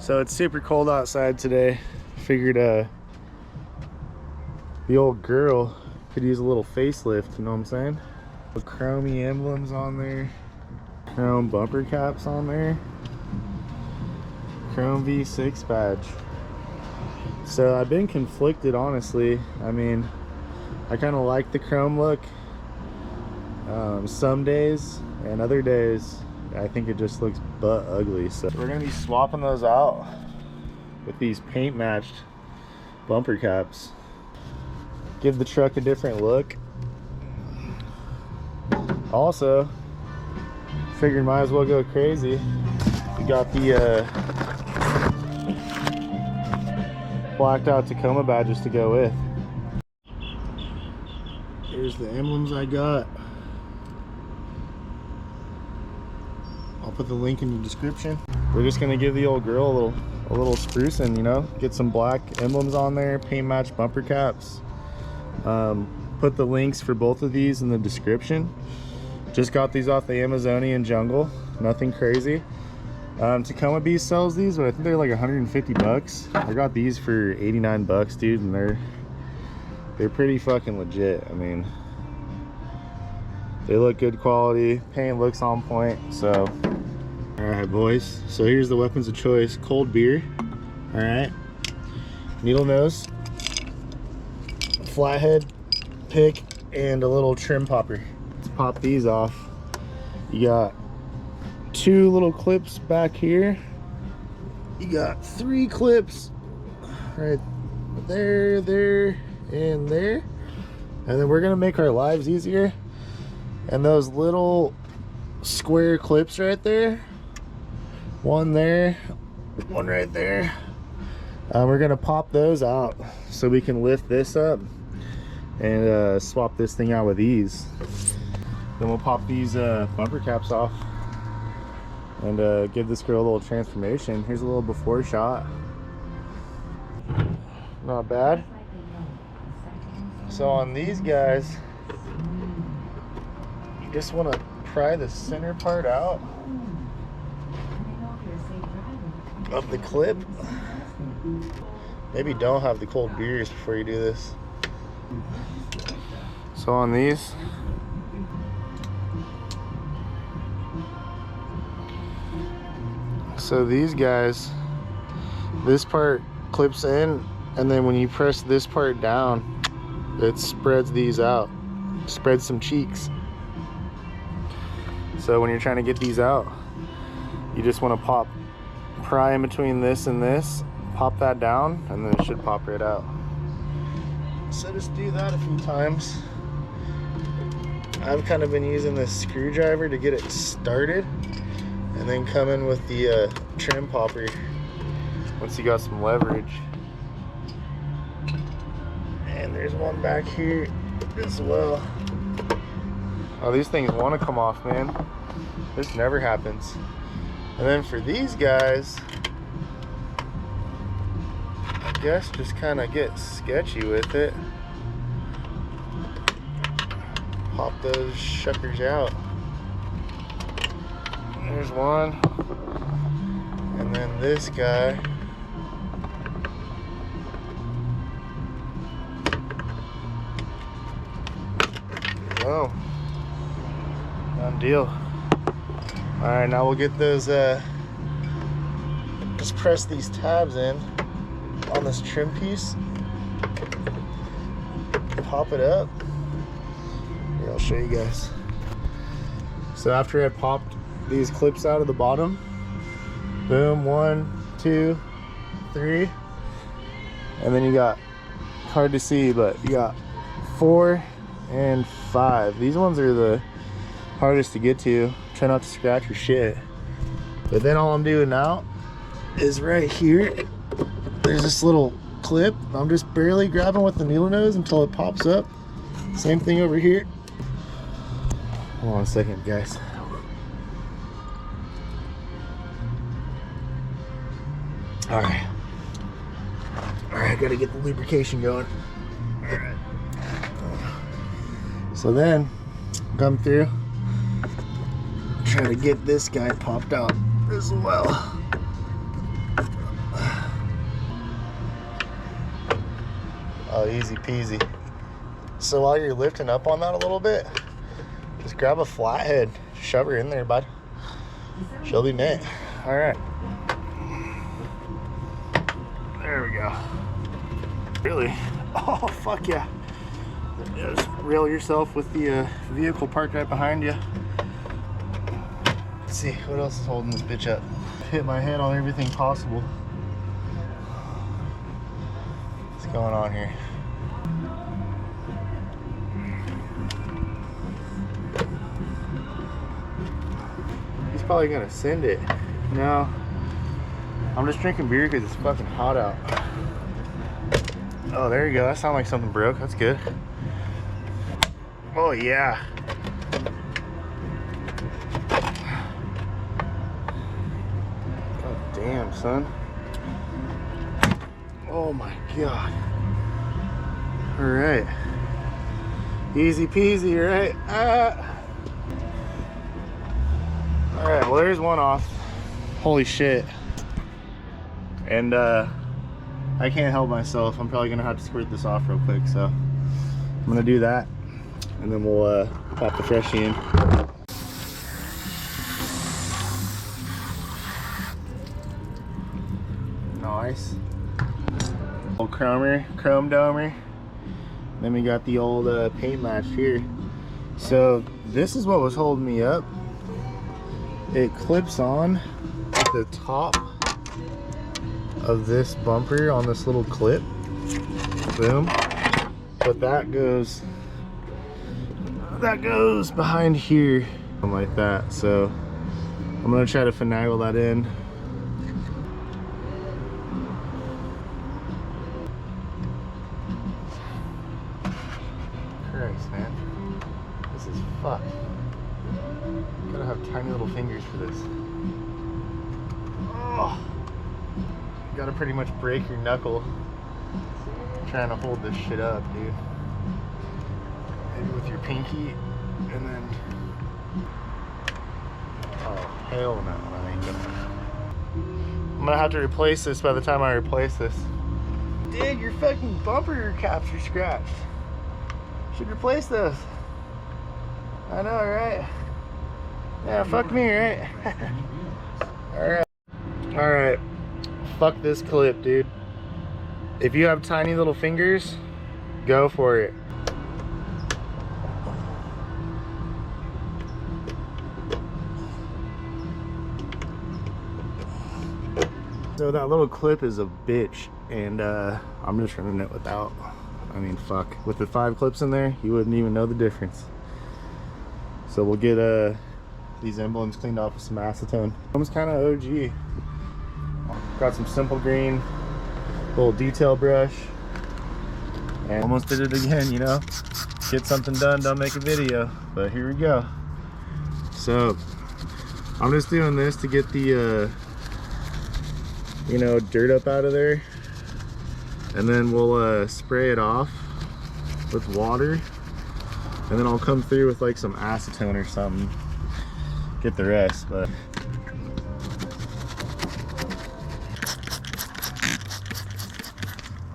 So it's super cold outside today. Figured the old girl could use a little facelift, you know what I'm saying? The chromey emblems on there, chrome bumper caps on there, chrome V6 badge. So I've been conflicted, honestly. I mean, I kind of like the chrome look some days, and other days I think it just looks butt ugly. So we're gonna be swapping those out with these paint matched bumper caps. Give the truck a different look. Also, figured might as well go crazy. We got the blacked out Tacoma badges to go with. Here's the emblems I got. I'll put the link in the description. We're just gonna give the old girl a little sprucing, you know, get some black emblems on there, paint match bumper caps. Put the links for both of these in the description. Just got these off the Amazonian jungle, nothing crazy. Tacoma Beast sells these, but I think they're like 150 bucks. I got these for 89 bucks, dude, and they're pretty fucking legit. I mean, they look good quality, paint looks on point. So all right, boys, so here's the weapons of choice. Cold beer, all right, needle nose, flathead pick, and a little trim popper. Let's pop these off. You got 2 little clips back here. You got 3 clips right there, there, and there. And then we're gonna make our lives easier. And those little square clips right there, one there, one right there, we're gonna pop those out so we can lift this up and swap this thing out with ease. Then we'll pop these bumper caps off and give this girl a little transformation. Here's a little before shot. Not bad. So on these guys, you just want to pry the center part out of the clip. Maybe don't have the cold beers before you do this. So on these, so these guys, this part clips in, and then when you press this part down, it spreads these out, spreads some cheeks. So when you're trying to get these out, you just want to pry in between this and this, pop that down, and then it should pop right out. So just do that a few times. I've kind of been using this screwdriver to get it started, and then come in with the trim popper once you got some leverage. And there's one back here as well. Oh, these things want to come off, man. This never happens. And then for these guys, I guess just kind of get sketchy with it. Pop those shuckers out. There's one. And then this guy. Oh, done deal. All right, now we'll get those, just press these tabs in on this trim piece, pop it up. Here, I'll show you guys. So after I popped these clips out of the bottom, boom, 1, 2, 3, and then you got, hard to see, but you got 4 and 5. These ones are the hardest to get to. Try not to scratch your shit. But then all I'm doing now is right here, there's this little clip. I'm just barely grabbing with the needle nose until it pops up. Same thing over here. Hold on a second, guys. All right, gotta get the lubrication going. All right. So then come through, try to get this guy popped out as well. Oh, easy peasy. So while you're lifting up on that a little bit, just grab a flathead, shove her in there, bud. She'll be mint. All right. There we go. Really? Oh, fuck yeah. Just reel yourself with the vehicle parked right behind you. Let's see, what else is holding this bitch up? Hit my head on everything possible. What's going on here? He's probably gonna send it. No, I'm just drinking beer because it's fucking hot out. Oh, there you go. That sounded like something broke. That's good. Oh yeah. God damn, son. Oh my god. All right. Easy peasy, right? All right, well there's one off. Holy shit. And I can't help myself. I'm probably gonna have to squirt this off real quick, so I'm gonna do that, and then we'll pop the freshie in. Nice. Old chrome domer. Then we got the old paint match here. So this is what was holding me up. It clips on at the top of this bumper on this little clip. Boom. But that goes behind here, something like that. So I'm gonna try to finagle that in. Christ, man, this is fucked. Gotta have tiny little fingers for this. Oh. You gotta pretty much break your knuckle trying to hold this shit up, dude. Maybe with your pinky, and then... Oh, hell no, that ain't gonna... I'm gonna have to replace this by the time I replace this. Dude, your fucking bumper caps are scratched. Should replace those. I know, right? Yeah, fuck me, right? Alright. Alright. Fuck this clip, dude. If you have tiny little fingers, go for it. So that little clip is a bitch, and I'm just running it without. I mean, fuck. With the 5 clips in there, you wouldn't even know the difference. So we'll get these emblems cleaned off with some acetone. Almost kind of OG. Got some simple green, little detail brush, and almost did it again, you know. Get something done, don't make a video. But here we go. So I'm just doing this to get the you know, dirt up out of there, and then we'll spray it off with water, and then I'll come through with like some acetone or something, get the rest. But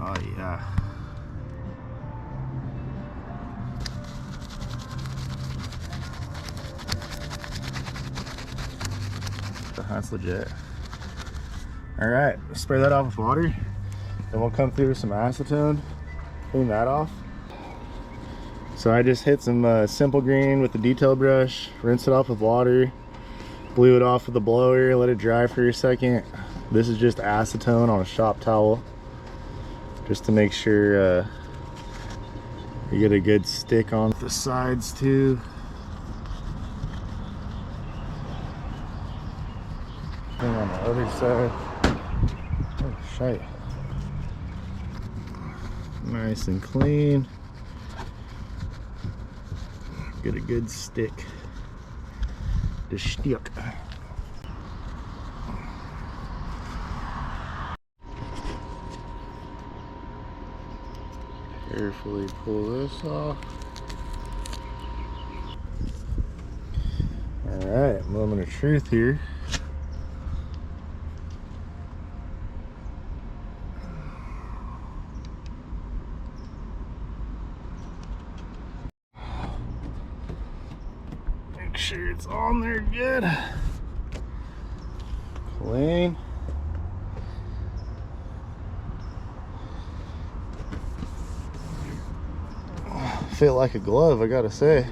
oh yeah, that's legit. All right, spray that off with water, and we'll come through with some acetone, clean that off. So I just hit some simple green with the detail brush, rinse it off with water, blew it off with a blower, let it dry for a second. This is just acetone on a shop towel, just to make sure you get a good stick on the sides too. Thing on the other side. Oh shite. Nice and clean. Get a good stick. The stick. Carefully pull this off. Alright, moment of truth here. make sure it's on there good. Clean. Fit like a glove, I gotta say.